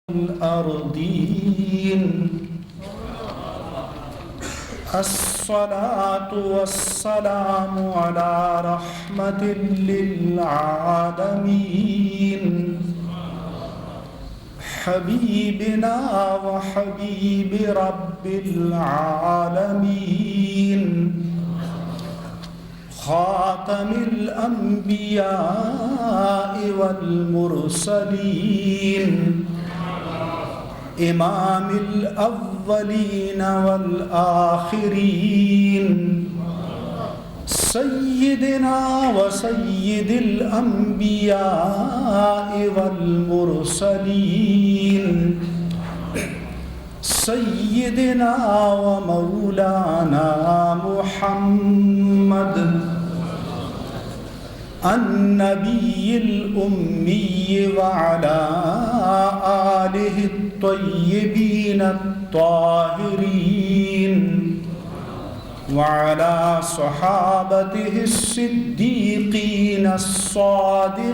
الأرضين الصلاة والسلام على رحمة للعالمين حبيبنا وحبيب رب العالمين خاتم الأنبياء والمرسلين امام الاولین والآخرین سیدنا و سید الانبیاء والمرسلین سیدنا و مولانا محمد النبی الأمی وعلى آلہ الطیبین الطاہرین وعلى صحابته الصدیقین الصادقین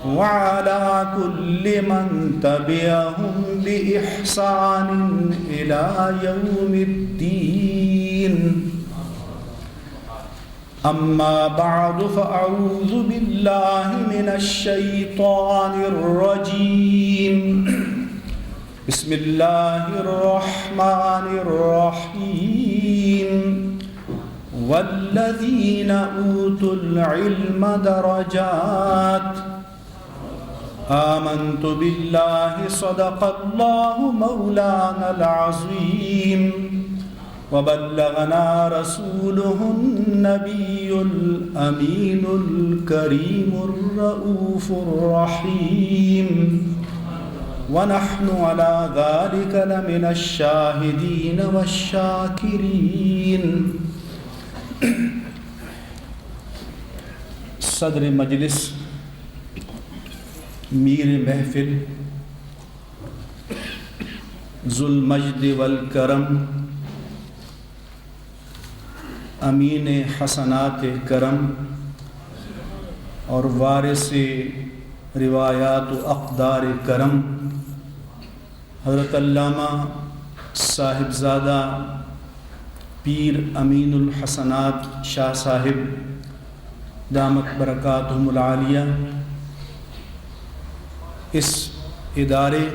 وعلى كل من تبعهم بإحسان إلى يوم الدين اما بعد فاعوذ باللہ من الشیطان الرجیم بسم اللہ الرحمن الرحیم والذین اوتوا العلم درجات آمنت باللہ صدق اللہ مولانا العظیم وبلغنا رسوله النبي الأمين الكريم الرؤوف الرحيم ونحن على ذلك لمن الشاهدين والشاكرين. صدر مجلس، میر محفل، ذو المجد والکرم، امین حسنات کرم اور وارث روایات و اقدار کرم حضرت علامہ صاحبزادہ پیر امین الحسنات شاہ صاحب دامت برکاتہم العالیہ، اس ادارے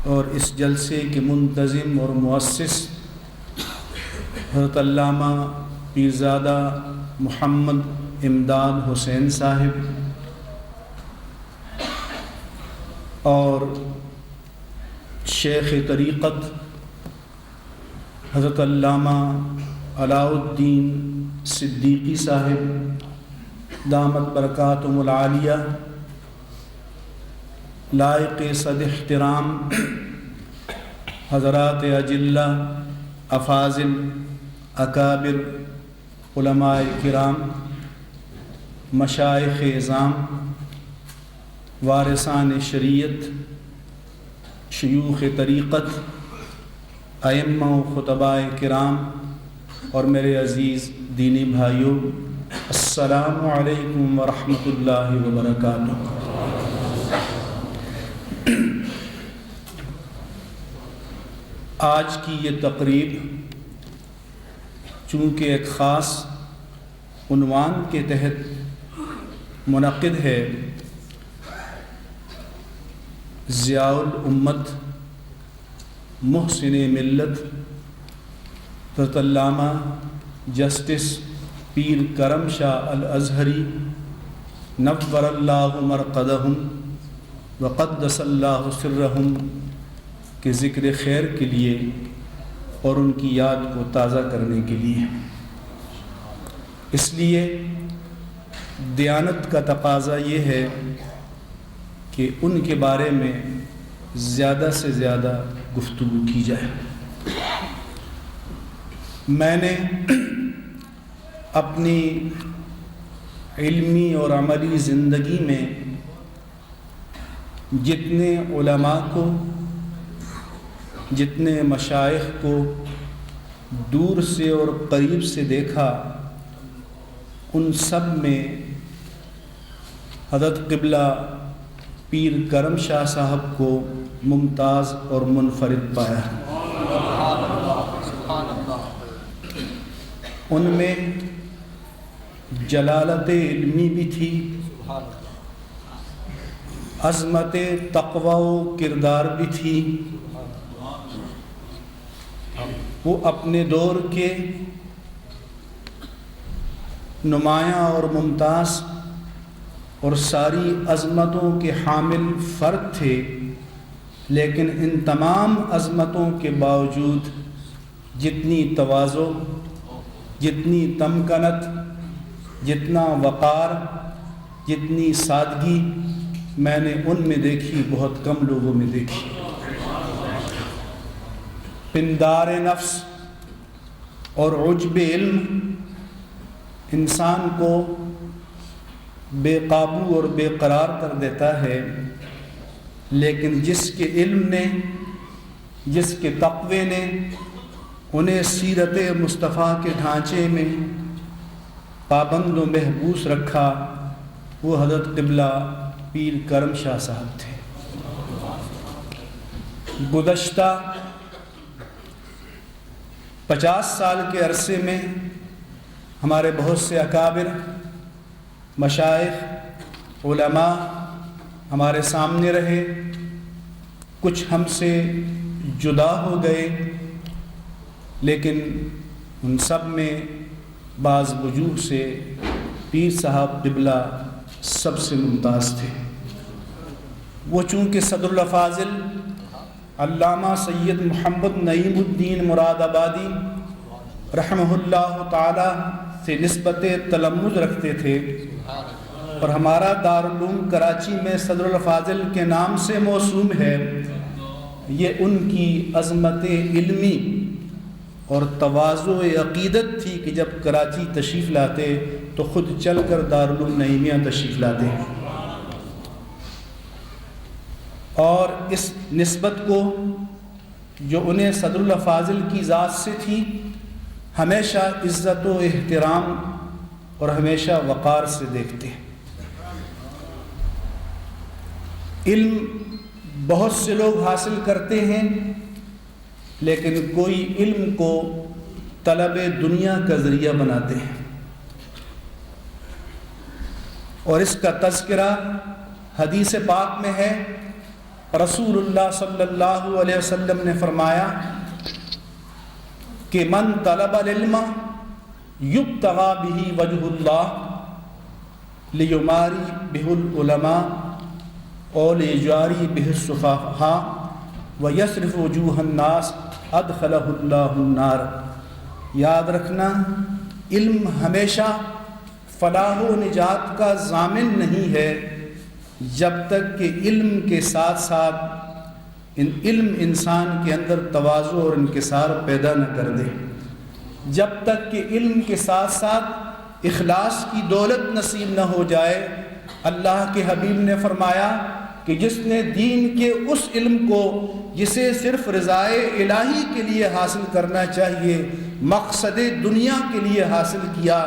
اور اس جلسے کے منتظم اور مؤسس حضرت علامہ پیرزادہ محمد امداد حسین صاحب اور شیخ طریقت حضرت علامہ علاء الدین صدیقی صاحب دامت برکاتہم العالیہ، لائق صد احترام حضرات اجلہ، افاضل، اکابر، علماء کرام، مشائخ اعظام، وارثان شریعت، شیوخ طریقت، ائمہ و خطباء کرام اور میرے عزیز دینی بھائیوں، السلام علیکم ورحمۃ اللہ وبرکاتہ. آج کی یہ تقریب چونکہ ایک خاص عنوان کے تحت منعقد ہے، ضیاء الامت محسن ملت حضرت علامہ جسٹس پیر کرم شاہ الازہری نور اللہ مرقدہم وقدس اللہ سرہم کے ذکر خیر کے لیے اور ان کی یاد کو تازہ کرنے کے لیے. اس لیے دیانت کا تقاضا یہ ہے کہ ان کے بارے میں زیادہ سے زیادہ گفتگو کی جائے. میں نے اپنی علمی اور عملی زندگی میں جتنے علماء کو، جتنے مشائخ کو دور سے اور قریب سے دیکھا، ان سب میں حضرت قبلہ پیر کرم شاہ صاحب کو ممتاز اور منفرد پایا۔ ان میں جلالت علمی بھی تھی، عظمت تقوی و کردار بھی تھی۔ وہ اپنے دور کے نمایاں اور ممتاز اور ساری عظمتوں کے حامل فرد تھے، لیکن ان تمام عظمتوں کے باوجود جتنی تواضع، جتنی تمکنت، جتنا وقار، جتنی سادگی میں نے ان میں دیکھی بہت کم لوگوں میں دیکھی۔ پندار نفس اور عجب علم انسان کو بے قابو اور بے قرار کر دیتا ہے، لیکن جس کے علم نے، جس کے تقوی نے انہیں سیرت مصطفیٰ کے ڈھانچے میں پابند و محبوس رکھا، وہ حضرت قبلہ پیر کرم شاہ صاحب تھے۔ گزشتہ 50 سال کے عرصے میں ہمارے بہت سے اکابر، مشائخ، علماء ہمارے سامنے رہے، کچھ ہم سے جدا ہو گئے، لیکن ان سب میں بعض وجوہ سے پیر صاحب قبلہ سب سے ممتاز تھے۔ وہ چونکہ صدر الافاضل علامہ سید محمد نعیم الدین مراد آبادی رحمہ اللہ تعالی سے نسبت تلمذ رکھتے تھے، اور ہمارا دارالعلوم کراچی میں صدر الافاضل کے نام سے موسوم ہے، یہ ان کی عظمت علمی اور تواضع عقیدت تھی کہ جب کراچی تشریف لاتے تو خود چل کر دارالعلوم نعیمیہ تشریف لاتے، اور اس نسبت کو جو انہیں صدر الافاضل کی ذات سے تھی ہمیشہ عزت و احترام اور ہمیشہ وقار سے دیکھتے۔ علم بہت سے لوگ حاصل کرتے ہیں، لیکن کوئی علم کو طلب دنیا کا ذریعہ بناتے ہیں، اور اس کا تذکرہ حدیث پاک میں ہے۔ رسول اللہ صلی اللہ علیہ وسلم نے فرمایا کہ من طلب العلم یبتغی بہ وجہ اللہ لیماری بہ العلماء اور لیجاری بہ السفہاء ویصرف وجوہ الناس ادخلہ اللہ النار۔ یاد رکھنا، علم ہمیشہ فلاح و نجات کا ضامن نہیں ہے جب تک کہ علم کے ساتھ ساتھ علم انسان کے اندر تواضع اور انکسار پیدا نہ کر دے، جب تک کہ علم کے ساتھ ساتھ اخلاص کی دولت نصیب نہ ہو جائے۔ اللہ کے حبیب نے فرمایا کہ جس نے دین کے اس علم کو جسے صرف رضائے الہی کے لیے حاصل کرنا چاہیے، مقصد دنیا کے لیے حاصل کیا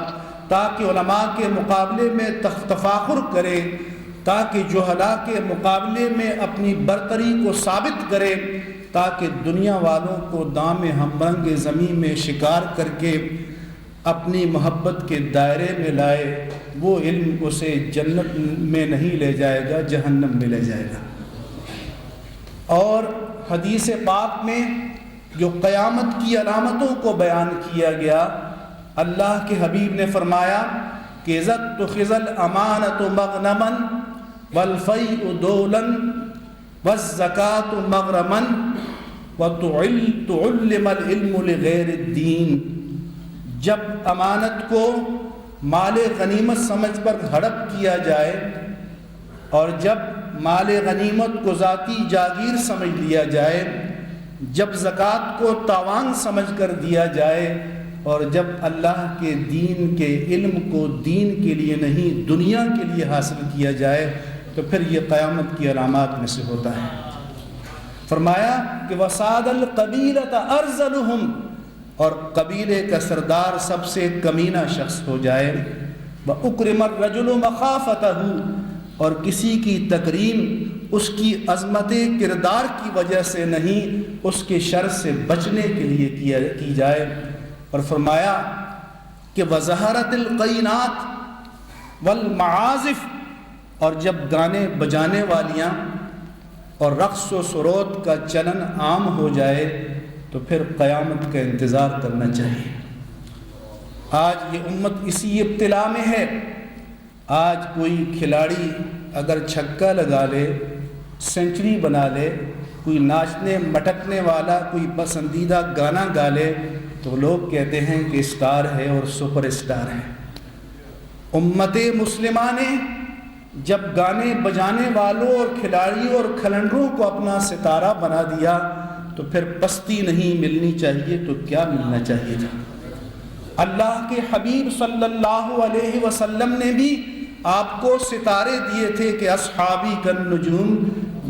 تاکہ علماء کے مقابلے میں تفاخر کرے، تاکہ جہلاء کے مقابلے میں اپنی برتری کو ثابت کرے، تاکہ دنیا والوں کو دام ہمبنگ زمین میں شکار کر کے اپنی محبت کے دائرے میں لائے، وہ علم اسے جنت میں نہیں لے جائے گا، جہنم میں لے جائے گا۔ اور حدیث پاک میں جو قیامت کی علامتوں کو بیان کیا گیا، اللہ کے حبیب نے فرمایا کہ عزت تو خزل امانت مغنمن والفیء دولن والزکاۃ مغرمن وتعلم العلم لغیر الدین۔ جب امانت کو مال غنیمت سمجھ کر ہڑپ کیا جائے، اور جب مال غنیمت کو ذاتی جاگیر سمجھ لیا جائے، جب زکوٰۃ کو تاوان سمجھ کر دیا جائے، اور جب اللہ کے دین کے علم کو دین کے لیے نہیں دنیا کے لیے حاصل کیا جائے، تو پھر یہ قیامت کی علامات میں سے ہوتا ہے۔ فرمایا کہ وَسَادَ الْقَبِيلَةَ أَرْذَلُهُمْ، اور قبیلے کا سردار سب سے کمینہ شخص ہو جائے، وَأُكْرِمَ الرَّجُلُ مَخَافَتَهُ، اور کسی کی تکریم اس کی عظمت کردار کی وجہ سے نہیں، اس کے شر سے بچنے کے لیے کی جائے۔ اور فرمایا کہ وَظَهَرَتِ الْقَيْنَاتِ وَالْمَعَازِفِ، اور جب گانے بجانے والیاں اور رقص و سرود کا چلن عام ہو جائے تو پھر قیامت کا انتظار کرنا چاہیے۔ آج یہ امت اسی ابتلا میں ہے۔ آج کوئی کھلاڑی اگر چھکا لگا لے، سینچری بنا لے، کوئی ناچنے مٹکنے والا کوئی پسندیدہ گانا گا لے تو لوگ کہتے ہیں کہ اسٹار ہے اور سپر اسٹار ہے۔ امت مسلمہ نے جب گانے بجانے والوں اور کھلاڑیوں اور کھلنڈروں کو اپنا ستارہ بنا دیا تو پھر پستی نہیں ملنی چاہیے تو کیا ملنا چاہیے تھا؟ اللہ کے حبیب صلی اللہ علیہ وسلم نے بھی آپ کو ستارے دیے تھے کہ اصحابی کالنجوم،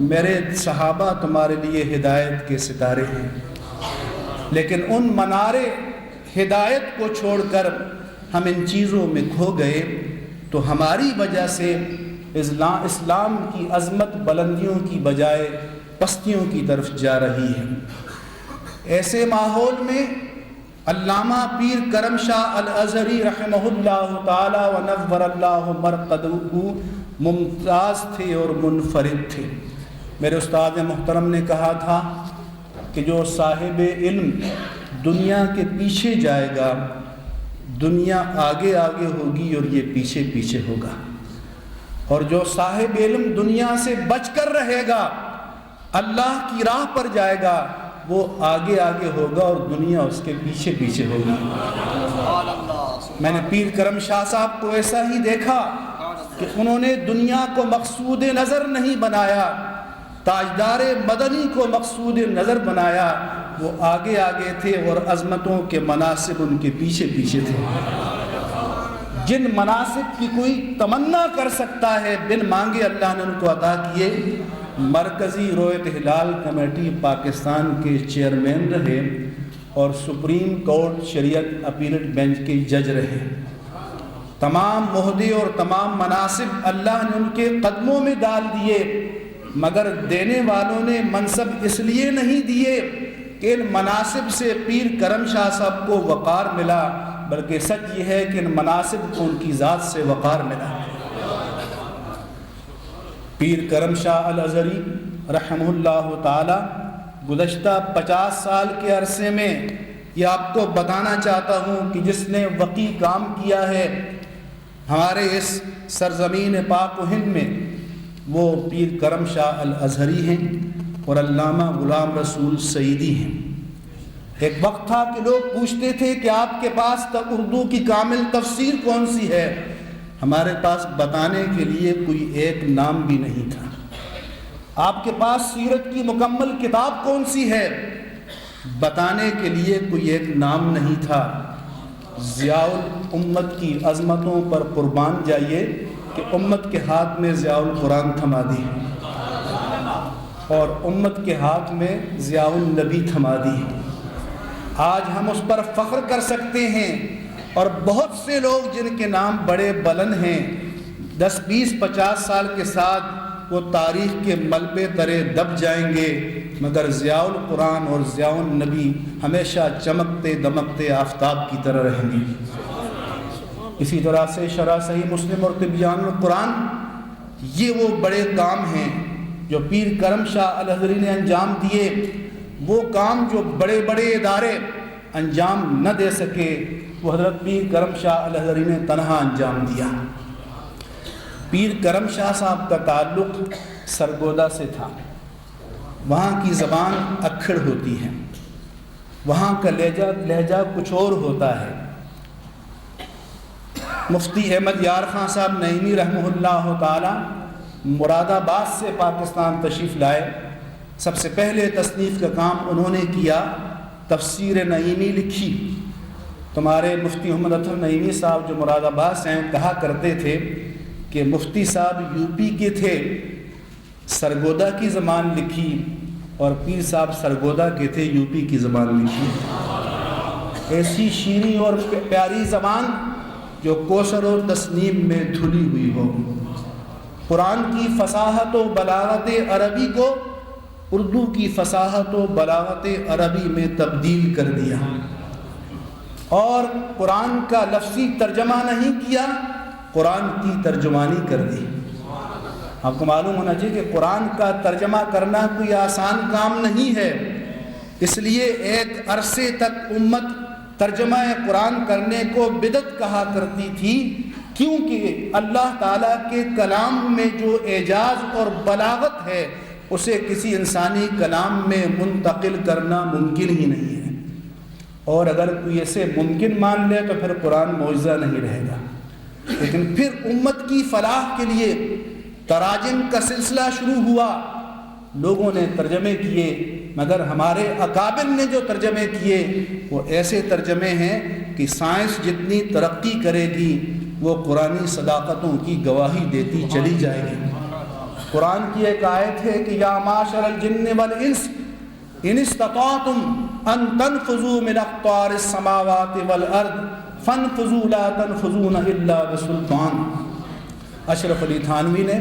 میرے صحابہ تمہارے لیے ہدایت کے ستارے ہیں۔ لیکن ان منارے ہدایت کو چھوڑ کر ہم ان چیزوں میں کھو گئے تو ہماری وجہ سے اسلام کی عظمت بلندیوں کی بجائے پستیوں کی طرف جا رہی ہے۔ ایسے ماحول میں علامہ پیر کرم شاہ الازہری رحمہ اللہ تعالی ونور اللہ مرقدہ ممتاز تھے اور منفرد تھے۔ میرے استاد محترم نے کہا تھا کہ جو صاحب علم دنیا کے پیچھے جائے گا، دنیا آگے آگے ہوگی اور یہ پیچھے پیچھے ہوگا، اور جو صاحب علم دنیا سے بچ کر رہے گا، اللہ کی راہ پر جائے گا، وہ آگے آگے ہوگا اور دنیا اس کے پیچھے پیچھے ہوگی۔ میں نے پیر کرم شاہ صاحب کو ایسا ہی دیکھا کہ انہوں نے دنیا کو مقصود نظر نہیں بنایا، تاجدار مدنی کو مقصود نظر بنایا۔ وہ آگے آگے تھے اور عظمتوں کے مناصب ان کے پیچھے پیچھے تھے۔ جن مناصب کی کوئی تمنا کر سکتا ہے بن مانگے اللہ نے ان کو عطا کیے۔ مرکزی رویت ہلال کمیٹی پاکستان کے چیئرمین رہے اور سپریم کورٹ شریعت اپیلٹ بینچ کے جج رہے۔ تمام عہدے اور تمام مناصب اللہ نے ان کے قدموں میں ڈال دیے، مگر دینے والوں نے منصب اس لیے نہیں دیے کہ ان مناصب سے پیر کرم شاہ صاحب کو وقار ملا، بلکہ سچ یہ ہے کہ ان مناصب کو ان کی ذات سے وقار ملا۔ پیر کرم شاہ الازہری رحمہ اللہ تعالی گزشتہ 50 سال کے عرصے میں یہ آپ کو بتانا چاہتا ہوں کہ جس نے وقی کام کیا ہے ہمارے اس سرزمین پاک و ہند میں، وہ پیر کرم شاہ الازہری ہیں اور علامہ غلام رسول سعیدی ہیں۔ ایک وقت تھا کہ لوگ پوچھتے تھے کہ آپ کے پاس اردو کی کامل تفسیر کون سی ہے؟ ہمارے پاس بتانے کے لیے کوئی ایک نام بھی نہیں تھا۔ آپ کے پاس سیرت کی مکمل کتاب کون سی ہے؟ بتانے کے لیے کوئی ایک نام نہیں تھا۔ ضیاء الامت کی عظمتوں پر قربان جائیے کہ امت کے ہاتھ میں ضیاء القرآن تھما دی اور امت کے ہاتھ میں ضیاء النبی تھما دی۔ آج ہم اس پر فخر کر سکتے ہیں، اور بہت سے لوگ جن کے نام بڑے بلند ہیں 10 20 50 سال کے ساتھ وہ تاریخ کے ملبے ترے دب جائیں گے، مگر ضیاء القرآن اور ضیاء النبی ہمیشہ چمکتے دمکتے آفتاب کی طرح رہیں گے۔ اسی طرح سے شرح صحیح مسلم اور تبیان القرآن، یہ وہ بڑے کام ہیں جو پیر کرم شاہ الازہری نے انجام دیے۔ وہ کام جو بڑے بڑے ادارے انجام نہ دے سکے، وہ حضرت پیر کرم شاہ الازہری نے تنہا انجام دیا۔ پیر کرم شاہ صاحب کا تعلق سرگودا سے تھا۔ وہاں کی زبان اکھڑ ہوتی ہے، وہاں کا لہجہ کچھ اور ہوتا ہے۔ مفتی احمد یار خان صاحب نعیمی رحمہ اللہ تعالی مراد آباد سے پاکستان تشریف لائے۔ سب سے پہلے تصنیف کا کام انہوں نے کیا، تفسیر نعیمی لکھی۔ تمہارے مفتی محمد اطہر نعیمی صاحب جو مراد آباد سے ہیں کہا کرتے تھے کہ مفتی صاحب یو پی کے تھے، سرگودا کی زبان لکھی، اور پیر صاحب سرگودا کے تھے، یو پی کی زبان لکھی۔ ایسی شیریں اور پیاری زبان جو کوثر و تسنیم میں دھلی ہوئی ہو۔ قرآن کی فصاحت و بلاغت عربی کو اردو کی فصاحت و بلاغت عربی میں تبدیل کر دیا، اور قرآن کا لفظی ترجمہ نہیں کیا، قرآن کی ترجمانی کر دی۔ آپ کو معلوم ہونا چاہیے کہ قرآن کا ترجمہ کرنا کوئی آسان کام نہیں ہے، اس لیے ایک عرصے تک امت ترجمہ قرآن کرنے کو بدعت کہا کرتی تھی، کیونکہ اللہ تعالیٰ کے کلام میں جو اعجاز اور بلاغت ہے اسے کسی انسانی کلام میں منتقل کرنا ممکن ہی نہیں ہے، اور اگر کوئی اسے ممکن مان لے تو پھر قرآن معجزہ نہیں رہے گا۔ لیکن پھر امت کی فلاح کے لیے تراجم کا سلسلہ شروع ہوا، لوگوں نے ترجمے کیے، مگر ہمارے اکابر نے جو ترجمے کیے وہ ایسے ترجمے ہیں کہ سائنس جتنی ترقی کرے گی وہ قرآنی صداقتوں کی گواہی دیتی چلی جائے گی۔ قرآن کی ایک آیت ہے کہ یا معاشر الجن والانس ان استطعتم ان تنفذوا من اقطار السماوات والارض فانفذوا لا تنفذون الا بسلطان۔ اشرف علی تھانوی نے،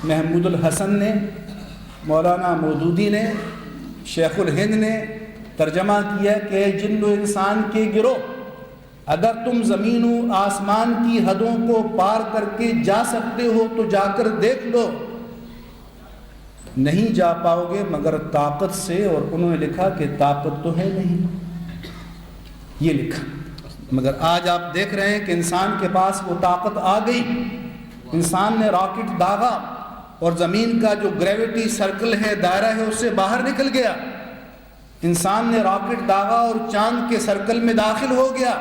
محمود الحسن نے، مولانا مودودی نے، شیخ الہند نے ترجمہ کیا کہ جن و انسان کے گروہ، اگر تم زمین و آسمان کی حدوں کو پار کر کے جا سکتے ہو تو جا کر دیکھ لو، نہیں جا پاؤ گے مگر طاقت سے، اور انہوں نے لکھا کہ طاقت تو ہے نہیں، یہ لکھا۔ مگر آج آپ دیکھ رہے ہیں کہ انسان کے پاس وہ طاقت آ گئی، انسان نے راکٹ داغا اور زمین کا جو گریویٹی سرکل ہے، دائرہ ہے، اس سے باہر نکل گیا۔ انسان نے راکٹ داغا اور چاند کے سرکل میں داخل ہو گیا،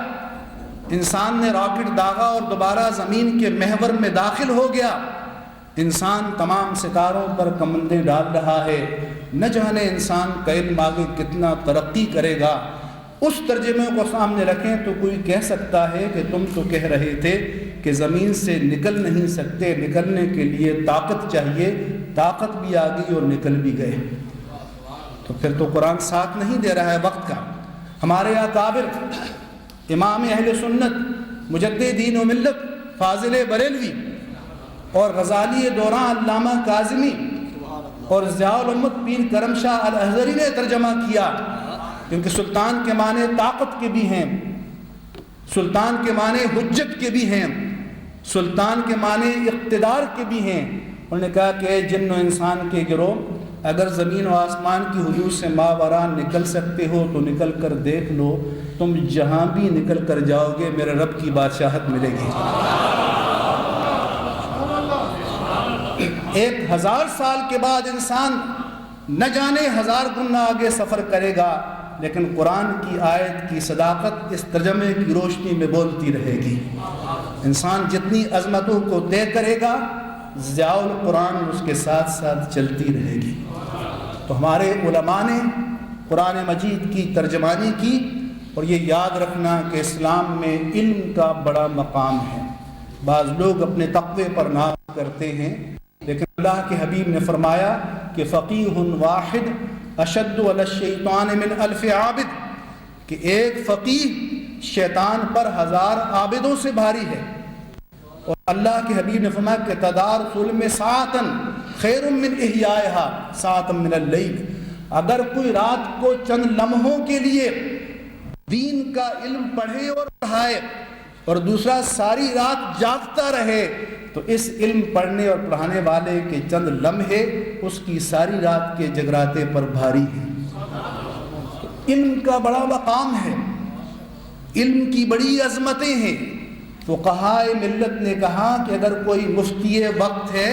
انسان نے راکٹ داغا اور دوبارہ زمین کے محور میں داخل ہو گیا۔ انسان تمام ستاروں پر کمندیں ڈال رہا ہے، نہ جانے انسان کا علم آگے کتنا ترقی کرے گا۔ اس ترجمے کو سامنے رکھیں تو کوئی کہہ سکتا ہے کہ تم تو کہہ رہے تھے کہ زمین سے نکل نہیں سکتے، نکلنے کے لیے طاقت چاہیے، طاقت بھی آ گئی اور نکل بھی گئے، تو پھر تو قرآن ساتھ نہیں دے رہا ہے وقت کا۔ ہمارے اکابر امام اہل سنت مجدد دین و ملت فاضل بریلوی اور غزالی دوران علامہ کاظمی اور ضیاء الامت پیر کرم شاہ الازہری نے ترجمہ کیا، کیونکہ سلطان کے معنی طاقت کے بھی ہیں، سلطان کے معنی حجت کے بھی ہیں، سلطان کے معنی اقتدار کے بھی ہیں۔ انہوں نے کہا کہ جن و انسان کے گروہ، اگر زمین و آسمان کی حدود سے ماوراء نکل سکتے ہو تو نکل کر دیکھ لو، تم جہاں بھی نکل کر جاؤ گے میرے رب کی بادشاہت ملے گی۔ 1000 سال کے بعد انسان نہ جانے 1000 گنا آگے سفر کرے گا، لیکن قرآن کی آیت کی صداقت اس ترجمے کی روشنی میں بولتی رہے گی۔ انسان جتنی عظمتوں کو طے کرے گا، ضیاء القرآن اس کے ساتھ ساتھ چلتی رہے گی۔ تو ہمارے علماء نے قرآن مجید کی ترجمانی کی، اور یہ یاد رکھنا کہ اسلام میں علم کا بڑا مقام ہے۔ بعض لوگ اپنے تقوی پر ناز کرتے ہیں، لیکن اللہ کے حبیب نے فرمایا کہ فقیہ واحد اشد علی الشیطان من 1000 عابد، کہ ایک فقیہ شیطان پر 1000 عابدوں سے بھاری ہے۔ اور اللہ کے حبیب نے فرمایا کہ تدارس العلم ساعۃ خیر من احیائها ساعۃ من اللیل، اگر کوئی رات کو چند لمحوں کے لیے دین کا علم پڑھے اور پڑھائے اور دوسرا ساری رات جاگتا رہے، تو اس علم پڑھنے اور پڑھانے والے کے چند لمحے اس کی ساری رات کے جگراتے پر بھاری ہیں۔ علم کا بڑا مقام ہے، علم کی بڑی عظمتیں ہیں۔ فقہائے ملت نے کہا کہ اگر کوئی مفتی وقت ہے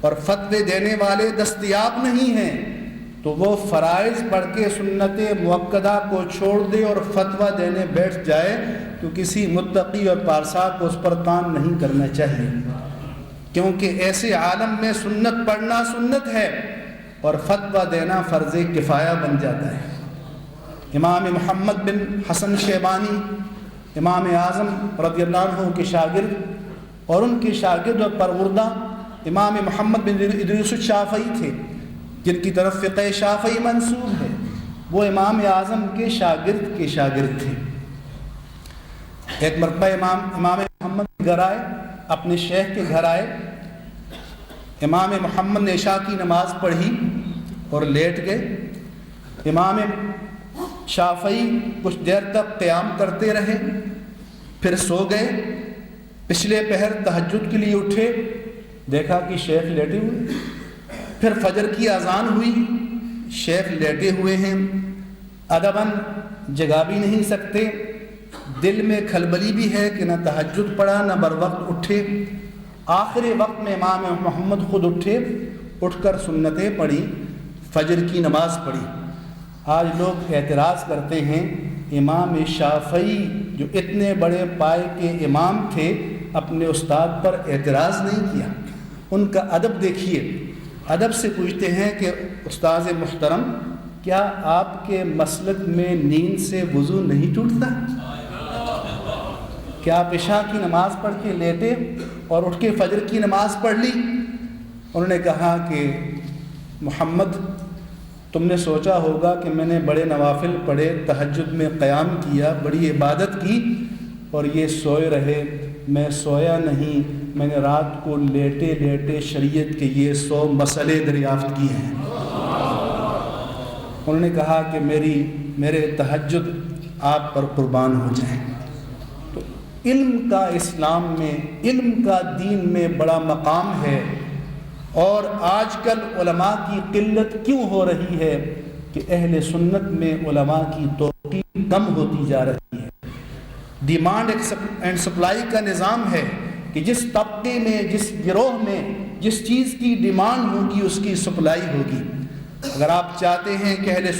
اور فتوے دینے والے دستیاب نہیں ہیں تو وہ فرائض پڑھ کے سنت مؤکدہ کو چھوڑ دے اور فتویٰ دینے بیٹھ جائے، تو کسی متقی اور پارسا کو اس پر کام نہیں کرنا چاہیے، کیونکہ ایسے عالم میں سنت پڑھنا سنت ہے اور فتویٰ دینا فرض کفایہ بن جاتا ہے۔ امام محمد بن حسن شیبانی امام اعظم رضی اللہ عنہ کے شاگرد اور ان کے شاگرد اور پروردہ امام محمد بن ادریس الشافعی تھے، جن کی طرف فقہ شافعی منسوب ہے، وہ امام اعظم کے شاگرد تھے۔ ایک مرتبہ امام محمد کے گھر آئے، اپنے شیخ کے گھر آئے امام محمد نے عشاء کی نماز پڑھی اور لیٹ گئے. امام شافعی کچھ دیر تک قیام کرتے رہے، پھر سو گئے. پچھلے پہر تہجد کے لیے اٹھے، دیکھا کہ شیخ لیٹے ہوئے. پھر فجر کی اذان ہوئی، شیخ لیٹے ہوئے ہیں. ادباً جگا بھی نہیں سکتے، دل میں کھلبلی بھی ہے کہ نہ تہجد پڑھا نہ بر وقت اٹھے. آخری وقت میں امام محمد خود اٹھے، اٹھ کر سنتیں پڑھی، فجر کی نماز پڑھی. آج لوگ اعتراض کرتے ہیں امام شافعی جو اتنے بڑے پائے کے امام تھے اپنے استاد پر اعتراض نہیں کیا. ان کا ادب دیکھیے. ادب سے پوچھتے ہیں کہ استاذ محترم، کیا آپ کے مسلک میں نیند سے وضو نہیں ٹوٹتا؟ کیا آپ عشاء کی نماز پڑھ کے لیٹے اور اٹھ کے فجر کی نماز پڑھ لی؟ انہوں نے کہا کہ محمد، تم نے سوچا ہوگا کہ میں نے بڑے نوافل پڑھے، تہجد میں قیام کیا، بڑی عبادت کی، اور یہ سوئے رہے. میں سویا نہیں، میں نے رات کو لیٹے لیٹے شریعت کے یہ 100 مسئلے دریافت کیے ہیں. انہوں نے کہا کہ میرے تہجد آپ پر قربان ہو جائیں. تو علم کا اسلام میں، علم کا دین میں بڑا مقام ہے. اور آج کل علماء کی قلت کیوں ہو رہی ہے کہ اہل سنت میں علماء کی توقیر کم ہوتی جا رہی ہے. ڈیمانڈ اینڈ سپلائی کا نظام ہے کہ جس طبقے میں، جس گروہ میں جس چیز کی ڈیمانڈ ہوگی اس کی سپلائی ہوگی. اگر آپ چاہتے ہیں کہ اہل